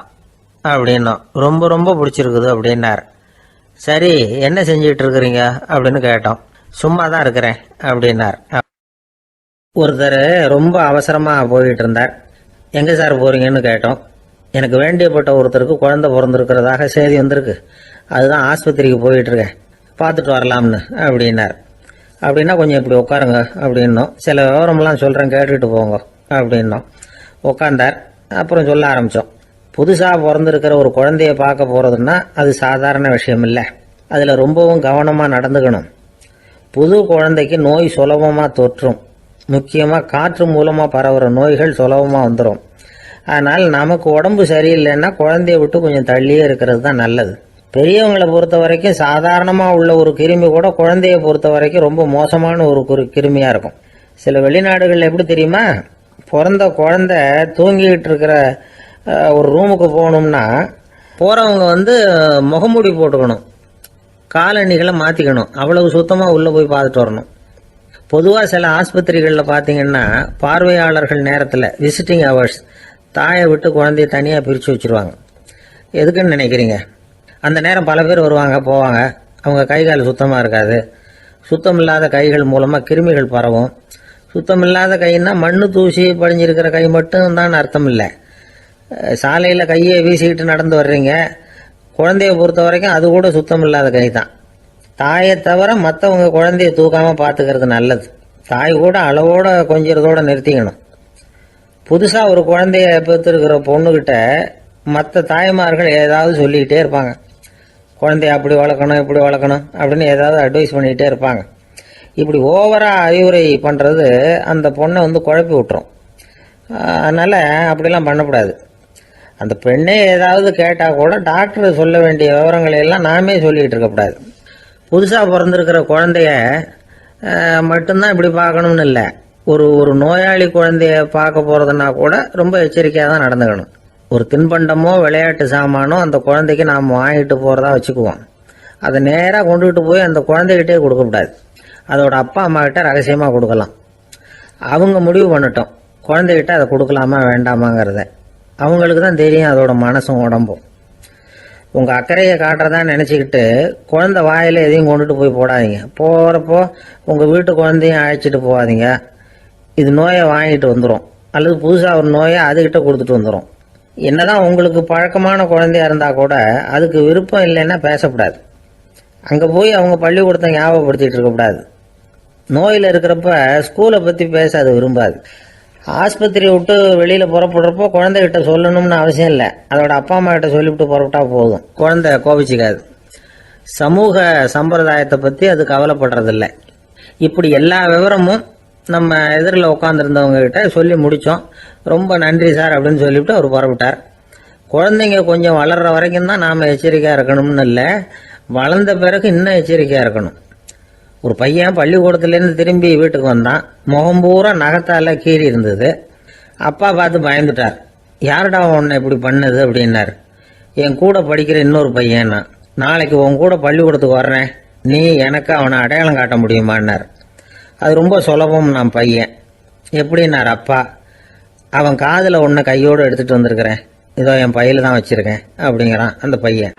அப்படின்னோம். ரொம்ப ரொம்ப பிடிச்சிருக்குது அப்படின்னார். சரி, என்ன செஞ்சிட்டு இருக்கிறீங்க அப்படின்னு கேட்டோம். சும்மா தான் இருக்கிறேன் அப்படின்னார். ஒருத்தர் ரொம்ப அவசரமாக போயிட்டு இருந்தார். எங்கே சார் போகிறீங்கன்னு கேட்டோம். எனக்கு வேண்டியப்பட்ட ஒருத்தருக்கு குழந்தை பிறந்திருக்கிறதாக செய்தி வந்திருக்கு, அதுதான் ஆஸ்பத்திரிக்கு போயிட்டுருக்கேன், பார்த்துட்டு வரலாம்னு அப்படின்னார். அப்படின்னா கொஞ்சம் இப்படி உட்காருங்க அப்படின்னோம். சில விவரமெல்லாம் சொல்கிறேன், கேட்டுட்டு போங்க அப்படின்னோம். உட்காந்தார். அப்புறம் சொல்ல ஆரம்பித்தோம். புதுசாக பிறந்திருக்கிற ஒரு குழந்தைய பார்க்க போகிறதுன்னா அது சாதாரண விஷயம் இல்லை. அதில் ரொம்பவும் கவனமாக நடந்துக்கணும். புது குழந்தைக்கு நோய் சுலபமாக தொற்றும். முக்கியமாக காற்று மூலமாக பரவுகிற நோய்கள் சுலபமாக வந்துடும். அதனால் நமக்கு உடம்பு சரியில்லைன்னா குழந்தைய விட்டு கொஞ்சம் தள்ளியே இருக்கிறது தான் நல்லது. பெரியவங்களை பொறுத்த வரைக்கும் சாதாரணமாக உள்ள ஒரு கிருமி கூட குழந்தைய பொறுத்த வரைக்கும் ரொம்ப மோசமான ஒரு கிருமியாக இருக்கும். சில வெளிநாடுகளில் எப்படி தெரியுமா, பிறந்த குழந்தை தூங்கிக்கிட்டு இருக்கிற ஒரு ரூமுக்கு போகணும்னா போகிறவங்க முகமூடி போட்டுக்கணும், காலணிகளை மாற்றிக்கணும், அவ்வளவு சுத்தமாக உள்ளே போய் பார்த்துட்டு வரணும். பொதுவாக சில ஆஸ்பத்திரிகளில் பார்த்தீங்கன்னா பார்வையாளர்கள் நேரத்தில் விசிட்டிங் ஹவர்ஸ் தாயை விட்டு குழந்தைய தனியாக பிரித்து வச்சுருவாங்க. எதுக்குன்னு நினைக்கிறீங்க? அந்த நேரம் பல பேர் வருவாங்க போவாங்க, அவங்க கை கால் சுத்தமாக இருக்காது. சுத்தமில்லாத கைகள் மூலமாக கிருமிகள் பரவும். சுத்தமில்லாத கைன்னா மண்ணு தூசி படிஞ்சிருக்கிற கை மட்டும் தான் அர்த்தம் இல்லை. சாலையில் கையை வீசிக்கிட்டு நடந்து வர்றீங்க, குழந்தைய பொறுத்த வரைக்கும் அது கூட சுத்தம் இல்லாத கை தான். தாயை தவிர மற்றவங்க குழந்தைய தூக்காமல் பார்த்துக்கிறது நல்லது. தாய் கூட அளவோட கொஞ்சிறதோடு நிறுத்திக்கணும். புதுசாக ஒரு குழந்தைய பெற்றிருக்கிற பொண்ணுக்கிட்ட மற்ற தாய்மார்கள் ஏதாவது சொல்லிக்கிட்டே இருப்பாங்க. குழந்தைய அப்படி வளர்க்கணும் இப்படி வளர்க்கணும் அப்படின்னு ஏதாவது அட்வைஸ் பண்ணிக்கிட்டே இருப்பாங்க. இப்படி ஓவராக அறிவுரை பண்ணுறது அந்த பொண்ணை குழப்பி விட்டுரும். அதனால் அப்படிலாம் பண்ணக்கூடாது. அந்த பெண்ணே ஏதாவது கேட்டால் கூட டாக்டர் சொல்ல வேண்டிய விவரங்களை எல்லாம் நாமே சொல்லிக்கிட்டு இருக்கக்கூடாது. புதுசாக பிறந்திருக்கிற குழந்தைய மட்டும்தான் இப்படி பார்க்கணும்னு இல்லை. ஒரு நோயாளி குழந்தைய பார்க்க போகிறதுனா கூட ரொம்ப எச்சரிக்கையாக தான் நடந்துக்கணும். ஒரு தின்பண்டமோ விளையாட்டு சாமானோ அந்த குழந்தைக்கு நாம் வாங்கிட்டு போகிறதா வச்சுக்குவோம். அதை நேராக கொண்டுகிட்டு போய் அந்த குழந்தைகிட்டே கொடுக்கக்கூடாது. அதோட அப்பா அம்மா கிட்ட ரகசியமாக கொடுக்கலாம். அவங்க முடிவு பண்ணட்டும் குழந்தைகிட்ட அதை கொடுக்கலாமா வேண்டாமாங்கிறத. அவங்களுக்கு தான் தெரியும் அதோட மனசும் உடம்பும். உங்கள் அக்கறையை காட்டுறதா நினச்சிக்கிட்டு குழந்தை வாயில் எதையும் கொண்டுட்டு போய் போடாதீங்க. போகிறப்போ உங்கள் வீட்டு குழந்தையும் அழைச்சிட்டு போகாதீங்க. இது நோயை வாங்கிட்டு வந்துடும், அல்லது புதுசாக ஒரு நோயை அதுக்கிட்ட கொடுத்துட்டு வந்துடும். என்னதான் உங்களுக்கு பழக்கமான குழந்தையா இருந்தால் கூட அதுக்கு விருப்பம் இல்லைன்னா பேசக்கூடாது. அங்கே போய் அவங்க பள்ளிக்கூடத்தை ஞாபகப்படுத்திகிட்டு இருக்கக்கூடாது. நோயில் இருக்கிறப்ப ஸ்கூலை பற்றி பேச அது விரும்பாது. ஆஸ்பத்திரியை விட்டு வெளியில் புறப்படுறப்போ குழந்தைகிட்ட சொல்லணும்னு அவசியம் இல்லை. அதோட அப்பா அம்மா கிட்ட சொல்லிவிட்டு புறப்பட்டா போதும், குழந்தை கோபிச்சிக்காது. சமூக சம்பிரதாயத்தை பற்றி அது கவலைப்படுறதில்லை. இப்படி எல்லா விவரமும் நம்ம எதிரில் உட்காந்துருந்தவங்க கிட்ட சொல்லி முடித்தோம். ரொம்ப நன்றி சார் அப்படின்னு சொல்லிவிட்டு அவர் புறப்பட்டார். குழந்தைங்க கொஞ்சம் வளர்கிற வரைக்கும் தான் நாம் எச்சரிக்கையாக இருக்கணும்னு இல்லை, வளர்ந்த பிறகு இன்னும் எச்சரிக்கையாக இருக்கணும். ஒரு பையன் பள்ளிக்கூடத்துலேருந்து திரும்பி வீட்டுக்கு வந்தான். முகம் பூரா நகத்தால் கீறி இருந்தது. அப்பா பார்த்து பயந்துட்டார். யாருடா உன்னை இப்படி பண்ணுது அப்படின்னார். என் கூட படிக்கிற இன்னொரு பையன். நாளைக்கு உன் கூட பள்ளிக்கூடத்துக்கு வர்றேன், நீ எனக்கு அவனை அடையாளம் காட்ட முடியுமான்னார். அது ரொம்ப சுலபம் நான் பையன். எப்படின்னார் அப்பா. அவன் காதில் ஒன்றை கையோடு எடுத்துகிட்டு வந்திருக்கிறேன், இதோ என் பையில தான் வச்சுருக்கேன் அப்படிங்கிறான் அந்த பையன்.